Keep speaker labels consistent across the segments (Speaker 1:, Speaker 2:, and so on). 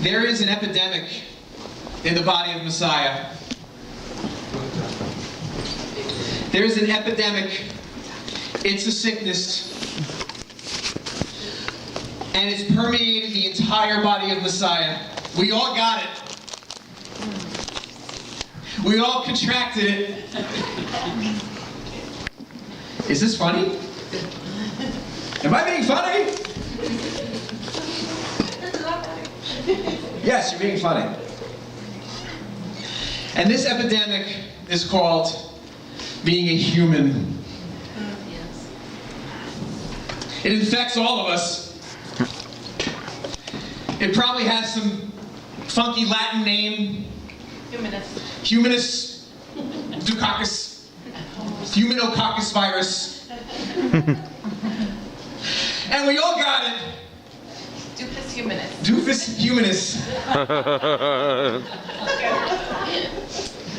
Speaker 1: There is an epidemic in the body of Messiah. There is an epidemic. It's a sickness. And it's permeated the entire body of Messiah. We all got it. We all contracted it. Is this funny? Am I being funny? Yes, you're being funny. And this epidemic is called being a human. It infects all of us. It probably has some funky Latin name. Humanus Dukakis. Humanococcus virus. And we all got it.
Speaker 2: Doofus humanus.
Speaker 1: Doofus humanus.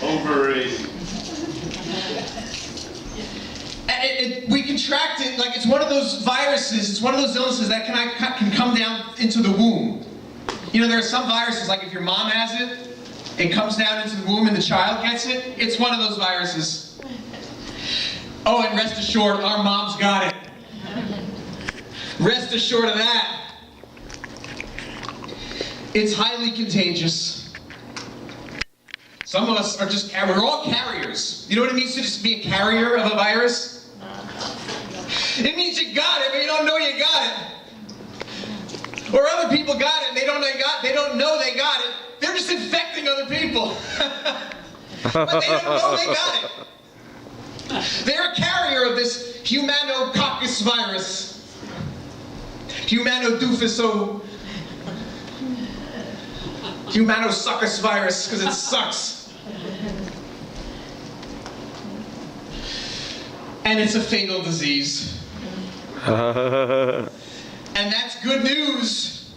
Speaker 3: Overrated.
Speaker 1: We contract it like it's one of those viruses, it's one of those illnesses that can come down into the womb. You know, there are some viruses, like if your mom has it, it comes down into the womb and the child gets it. It's one of those viruses. Oh, and rest assured, our moms got it. Rest assured of that. It's highly contagious. Some of us are just, we're all carriers. You know what it means to just be a carrier of a virus? It means you got it, but you don't know you got it. Or other people got it, and they don't know they got it. They're just infecting other people. But they don't know they got it. They're a carrier of this humanococcus virus. Humanosuccus virus, because it sucks. And it's a fatal disease. And that's good news.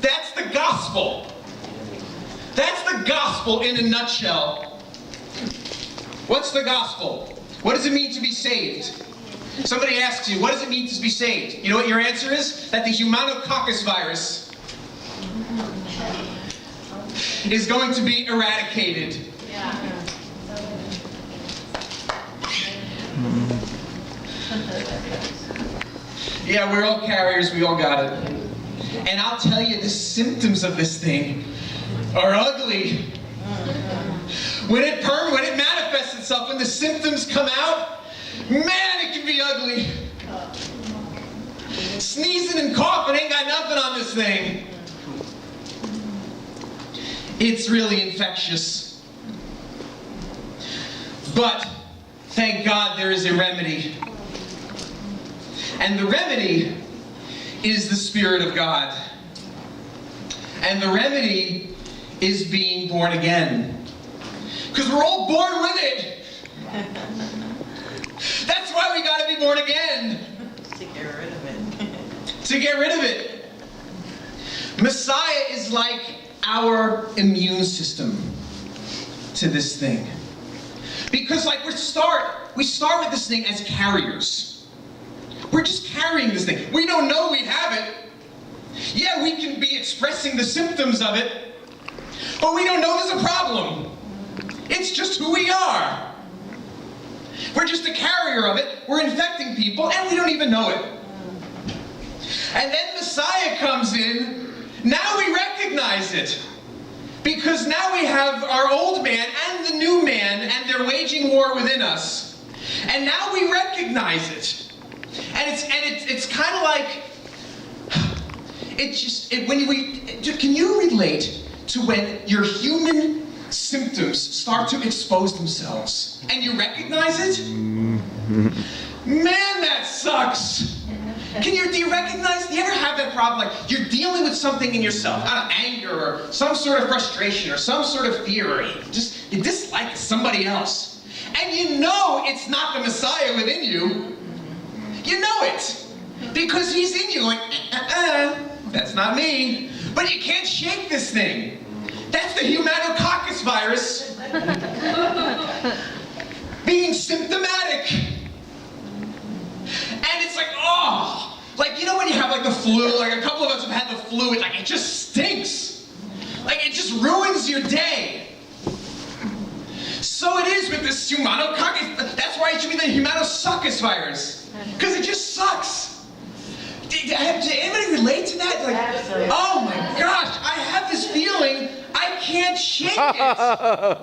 Speaker 1: That's the gospel. That's the gospel in a nutshell. What's the gospel? What does it mean to be saved? Somebody asks you, what does it mean to be saved? You know what your answer is? That the humanococcus virus is going to be eradicated. Yeah, we're all carriers, we all got it. And I'll tell you, the symptoms of this thing are ugly. When it manifests itself, when the symptoms come out, man, it can be ugly. Sneezing and coughing ain't got nothing on this thing. It's really infectious. But, thank God there is a remedy. And the remedy is the Spirit of God. And the remedy is being born again. Because we're all born with it. That's why we got to be born again.
Speaker 2: To get rid of it.
Speaker 1: To get rid of it. Messiah is like our immune system to this thing. Because like we start with this thing as carriers. We're just carrying this thing. We don't know we have it. Yeah, we can be expressing the symptoms of it, but we don't know there's a problem. It's just who we are. We're just a carrier of it. We're infecting people, and we don't even know it. And then Messiah comes in. Now we recognize it. Because now we have our old man and the new man, and they're waging war within us. And now we recognize it. And it's kind of like, can you relate to when your human symptoms start to expose themselves and you recognize it? Man, that sucks. Do you recognize, do you ever have that problem? Like you're dealing with something in yourself, anger or some sort of frustration or some sort of fear, or you dislike somebody else. And you know it's not the Messiah within you. You know it. Because he's in you like, that's not me. But you can't shake this thing. That's the humanococcus virus being symptomatic. And it's like, oh, like, you know when you have like the flu, like a couple of us have had the flu, it just stinks. just ruins your day. So it is with this humanococcus. That's why it should be the humanosuccus virus. Because it just sucks. Did anybody relate to that? Like,
Speaker 2: absolutely.
Speaker 1: oh my gosh, I have this feeling I can't shake it.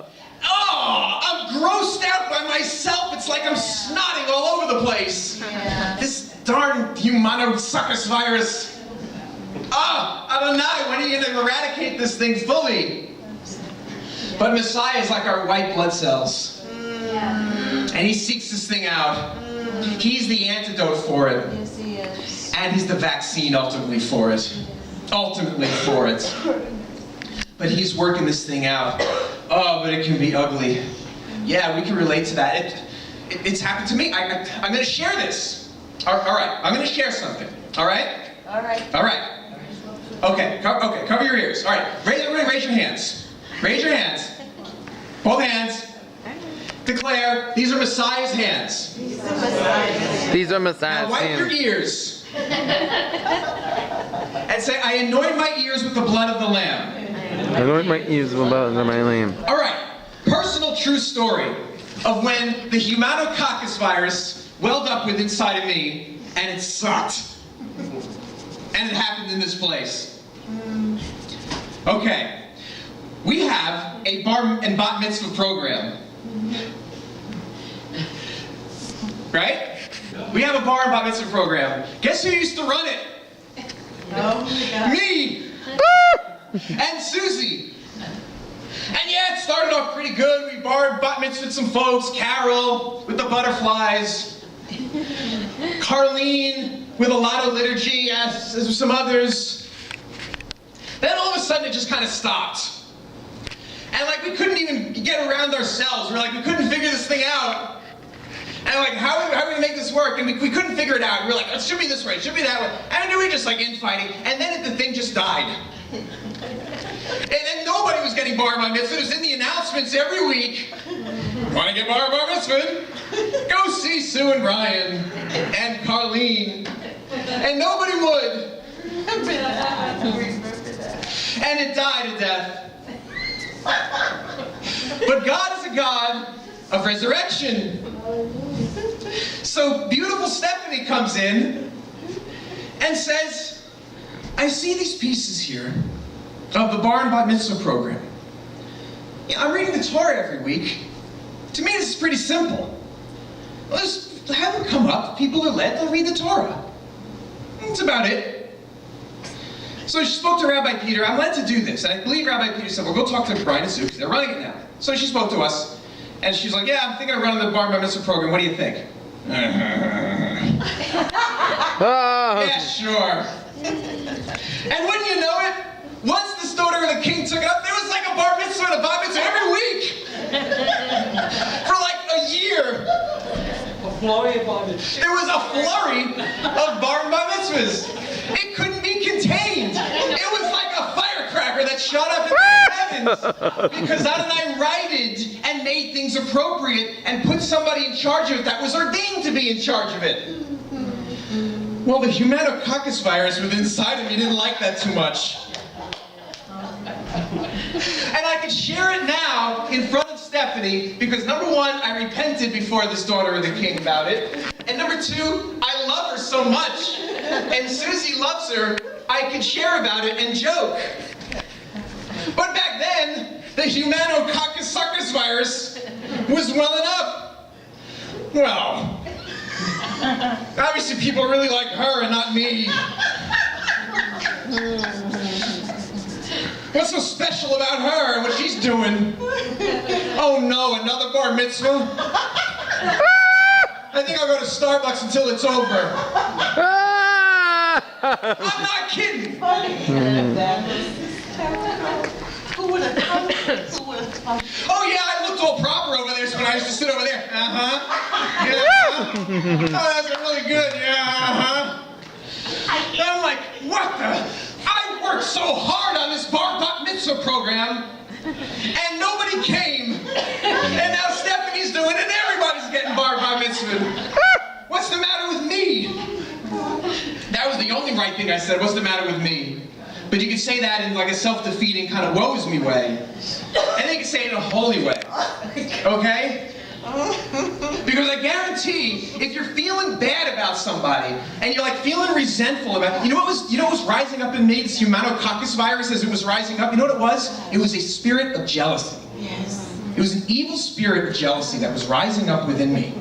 Speaker 1: Oh, I'm grossed out by myself. It's like I'm snotting all over the place.
Speaker 2: Yeah.
Speaker 1: This darn humanosuccus virus. Oh, I don't know. When are you going to eradicate this thing fully? But Messiah is like our white blood cells. And he seeks this thing out. He's the antidote for it.
Speaker 2: Yes, he is.
Speaker 1: And he's the vaccine ultimately for it. Ultimately for it. But he's working this thing out. Oh, but it can be ugly. Yeah, we can relate to that. It's happened to me. I'm going to share this. All right, I'm going to share something. All right?
Speaker 2: All right.
Speaker 1: All right. Okay, cover your ears. All right, raise your hands. Raise your hands. Both hands. Declare, these are Messiah's hands.
Speaker 3: These are Messiah's
Speaker 1: Now wipe your
Speaker 3: hands.
Speaker 1: ears. And say, I anoint my ears with the blood of the Lamb.
Speaker 3: Anoint my ears with the blood of my lamb.
Speaker 1: All right, personal true story of when the humanococcus virus welled up with inside of me, and it sucked. And it happened in this place. Okay, we have a bar and bat mitzvah program. Right? We have a bar and bat mitzvah program. Guess who used to run it? Me! And Susie. And yeah, it started off pretty good. We bat mitzvahed some folks. Carol with the butterflies. Carlene with a lot of liturgy, as some others. Then all of a sudden it just kind of stopped. And like we couldn't even get around ourselves. We're like, we couldn't figure this thing out. And like, how are we going to make this work? And we couldn't figure it out. We were like, it should be this way, it should be that way. And we were just like infighting. And then the thing just died. And then nobody was getting bar mitzvah. It was in the announcements every week. Want to get bar mitzvah? Go see Sue and Brian and Carlene. And nobody would. And it died a death. But God is a God of resurrection. So beautiful Stephanie comes in and says, I see these pieces here of the Bar and Bat Mitzvah program. Yeah, I'm reading the Torah every week. To me, this is pretty simple. Well, just have them come up. People are led, they'll read the Torah. That's about it. So she spoke to Rabbi Peter. I'm led to do this. And I believe Rabbi Peter said, well, go talk to Brian and Sue, because they're running it now. So she spoke to us. And she's like, yeah, I'm thinking of running the Bar Mitzvah program. What do you think? Yeah, sure. And wouldn't you know it? Once this daughter of the king took it up, there was like a Bar Mitzvah and a Bat Mitzvah every week. For like a year. There was a flurry of Bar and Bat Mitzvahs. It couldn't be contained. It was like a firecracker that shot up into the heavens. Because Adonai righted and made things appropriate and put somebody in charge of it that was ordained to be in charge of it. Well, the humanococcus virus within inside of me didn't like that too much. And I could share it now in front of Stephanie because number one, I repented before this daughter of the king about it. And number two, I love her so much. And Susie loves her, I could share about it and joke. But back then, the humanococcus virus was welling up. Well, obviously people really like her and not me. What's so special about her and what she's doing? Oh no, another bar mitzvah? I think I'll go to Starbucks until it's over. I'm not kidding.
Speaker 2: Who would have thought?
Speaker 1: Oh yeah, I looked all proper over there so when I used to sit over there. Uh-huh. Yeah. Oh, that's really good. Yeah, uh-huh. And I'm like, what the? I worked so hard on this bar mitzvah program, and nobody came. And now Stephanie's doing it, and everybody's getting bar mitzvah. What's the matter with me? That was the only right thing I said. What's the matter with me? But you can say that in like a self-defeating kind of woe is me way. And then you can say it in a holy way. Okay? Because I guarantee, if you're feeling bad about somebody, and you're like feeling resentful about it, you know what was rising up in me? This Humanococcus virus, as it was rising up, you know what it was? It was a spirit of jealousy.
Speaker 2: Yes.
Speaker 1: It was an evil spirit of jealousy that was rising up within me.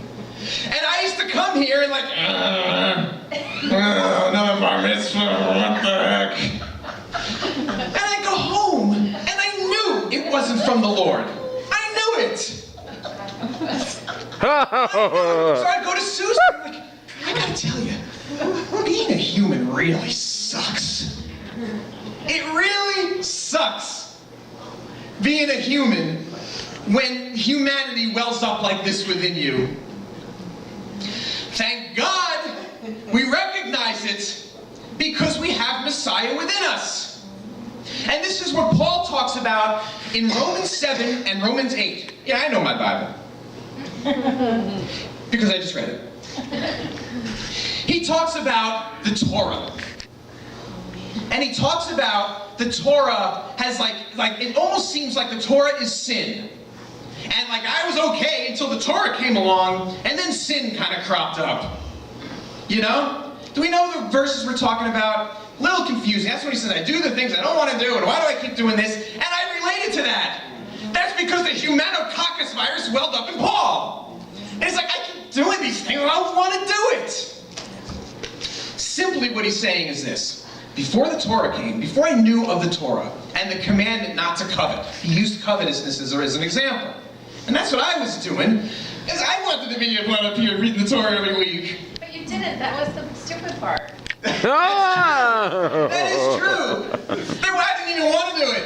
Speaker 1: And I used to come here and like, another bar mitzvah, what the heck? And I go home, and I knew it wasn't from the Lord. I knew it. So I go to Susan, I'm like, I gotta tell you, being a human really sucks. It really sucks being a human when humanity wells up like this within you. Thank God we recognize it because we have Messiah within us. And this is what Paul talks about in Romans 7 and Romans 8. Yeah, I know my Bible. Because I just read it. He talks about the Torah. And he talks about the Torah has like it almost seems like the Torah is sin. And like I was okay until the Torah came along, and then sin kind of cropped up. You know? Do we know the verses we're talking about? A little confusing. That's when he says, I do the things I don't want to do, and why do I keep doing this? And I related to that. That's because the Humanococcus virus welled up in Paul. And he's like, I keep doing these things, and I don't want to do it. Simply what he's saying is this. Before the Torah came, before I knew of the Torah and the commandment not to covet, he used covetousness as an example. And that's what I was doing, because I wanted to be up here reading the Torah every week.
Speaker 4: But you didn't. That was the stupid part.
Speaker 1: That is true. Then I didn't even want to do it.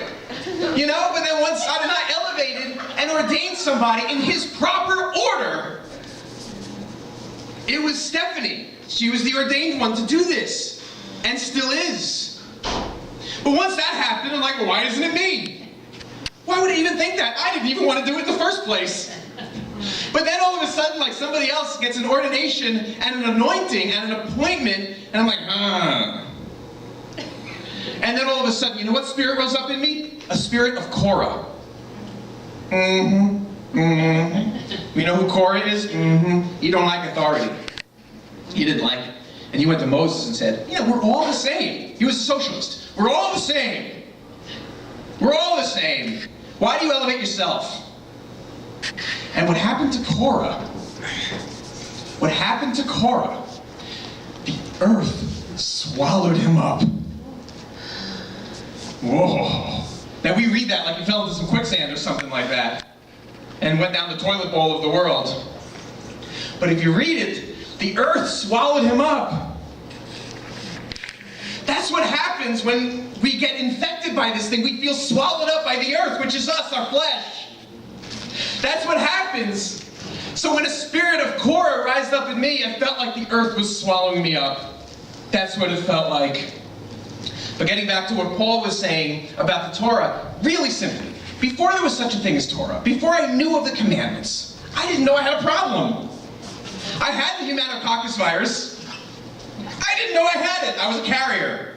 Speaker 1: You know, but then once I elevated and ordained somebody in his proper order, it was Stephanie. She was the ordained one to do this. And still is. But once that happened, I'm like, well, why isn't it me? Why would I even think that? I didn't even want to do it in the first place. But then all of a sudden, like somebody else gets an ordination and an anointing and an appointment, and I'm like, And then all of a sudden, you know what spirit rose up in me? A spirit of Korah. You know who Korah is? You don't like authority. You didn't like it. And you went to Moses and said, yeah, we're all the same. He was a socialist. We're all the same. We're all the same. Why do you elevate yourself? And what happened to Korah? What happened to Korah? The earth swallowed him up. Whoa. Now we read that like he fell into some quicksand or something like that and went down the toilet bowl of the world. But if you read it, the earth swallowed him up. That's what happens when we get infected by this thing. We feel swallowed up by the earth, which is us, our flesh. That's what happens. So when a spirit of Korah rised up in me, I felt like the earth was swallowing me up. That's what it felt like. But getting back to what Paul was saying about the Torah, really simply, before there was such a thing as Torah, before I knew of the commandments, I didn't know I had a problem. I had the Humanococcus virus. I didn't know I had it. I was a carrier.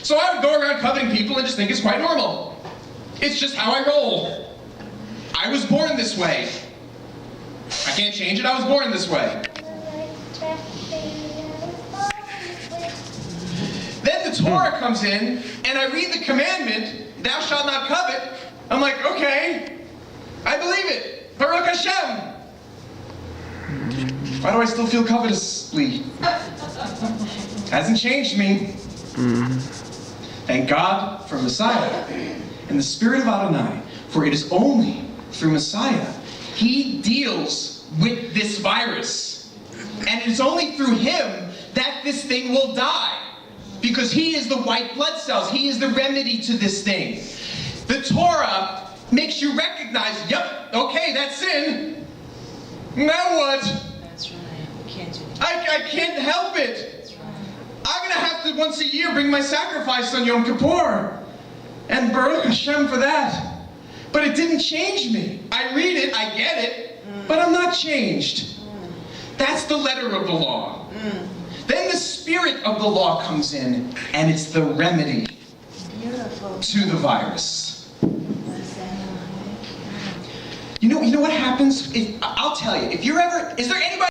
Speaker 1: So I would go around coveting people and just think it's quite normal. It's just how I roll. I was born this way. I can't change it. I was born this way. Then the Torah comes in, and I read the commandment, thou shalt not covet. I'm like, okay, I believe it. Baruch Hashem. Why do I still feel covetously? Hasn't changed me. Thank God for Messiah and the Spirit of Adonai, for it is only through Messiah he deals with this virus. And it's only through him that this thing will die. Because he is the white blood cells. He is the remedy to this thing. The Torah makes you recognize, yep, okay, that's sin. Now what?
Speaker 2: That's right. You can't do that.
Speaker 1: I can't help it.
Speaker 2: That's right.
Speaker 1: I'm going to have to once a year bring my sacrifice on Yom Kippur. And Baruch Hashem for that. But it didn't change me. I read it, I get it, but I'm not changed. That's the letter of the law. Then the spirit of the law comes in, and it's the remedy. to the virus. You know what happens? I'll tell you, if you're ever, is there anybody